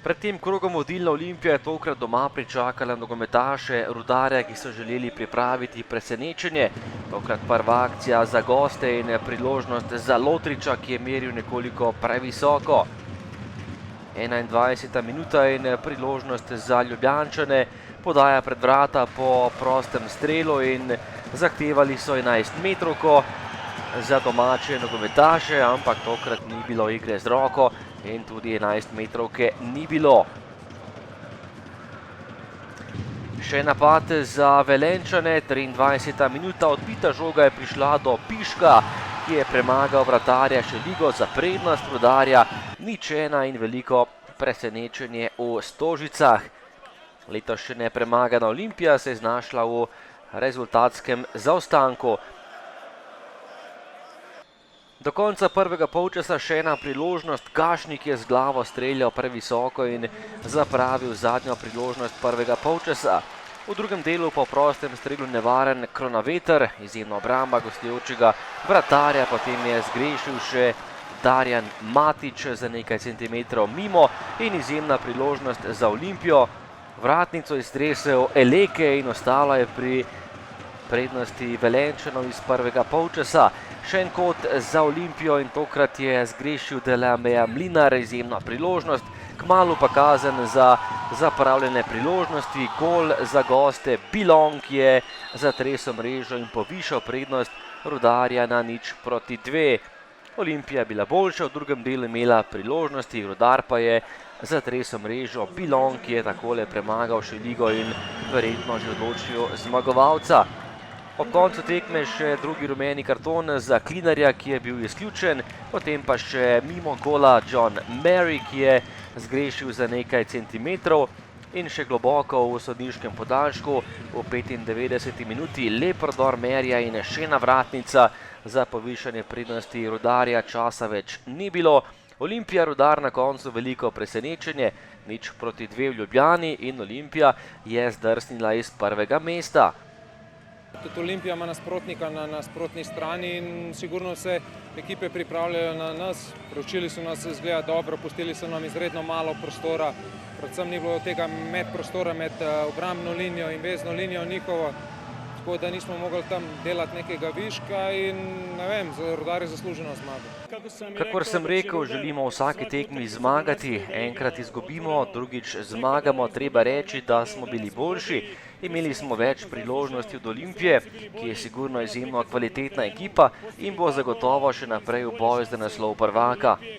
Pred tem krogom vodilna Olimpija je tokrat doma pričakala nogometaše Rudarja, ki so želeli pripraviti presenečenje. Tokrat prva akcija za goste in priložnost za Lotriča, ki je meril nekoliko previsoko. 21. minuta in priložnost za Ljubljančane, podaja pred vrata po prostem strelu in zahtevali so 11 metrovko za domače nogometaše, ampak tokrat ni bilo igre z roko in tudi 11 metrovke ni bilo. Še napad za Velenjčane, 23. minuta, odbita žoga je prišla do Piška, ki je premagal vratarja Šeligo za prednost Rudarja, 0:1 in veliko presenečenje v Stožicah. Letos še nepremagana Olimpija se je znašla v rezultatskem zaostanku. Do konca prvega polčasa še ena priložnost, Gašnik je z glavo streljal previsoko in zapravil zadnjo priložnost prvega polčasa. V drugem delu po prostem strelu nevaren Kronaveter, izjemna obramba gostujočega vratarja, potem je zgrešil še Darjan Matić za nekaj centimetrov mimo in izjemna priložnost za Olimpijo. Vratnico iztresel Eleke in ostala je pri prednosti Velenjčanov iz prvega polčasa. Še en kot za Olimpijo in tokrat je zgrešil Delameja Mlinar, izjemna priložnost, kmalu pa kazen za zapravljene priložnosti, gol za goste. Bilong je zatresel mrežo in povišal prednost Rudarja na 0:2. Olimpija je bila boljša, v drugem delu imela priložnosti, Rudar pa je zatresel mrežo. Bilong je takole premagal Šeligo in verjetno že odločil zmagovalca. Ob koncu tekme še drugi rumeni karton za Klinarja, ki je bil izključen, potem pa še mimo gola John Mary, ki je zgrešil za nekaj centimetrov in še globoko v sodniškem podaljšku v 95. minuti lep prodor Maryja in še ena vratnica za povišanje prednosti Rudarja, časa več ni bilo. Olimpija, Rudar na koncu veliko presenečenje, 0:2 v Ljubljani in Olimpija je zdrsnila iz prvega mesta. Tudi Olimpija ima nasprotnika na nasprotni strani in sigurno se ekipe pripravljajo na nas. Preučili so nas, izgleda dobro, pustili so nam izredno malo prostora. Predvsem ni bilo tega medprostora med obrambno linijo in vezno linijo njihovo, tako da nismo mogli tam delati nekega viška in ne vem, Rudar je zasluženo zmago. Kakor sem rekel, želimo v vsaki tekmi zmagati, enkrat izgubimo, drugič zmagamo, treba reči, da smo bili boljši. Imeli smo več priložnosti od Olimpije, ki je sigurno izjemno kvalitetna ekipa in bo zagotovo še naprej v boju za naslov prvaka.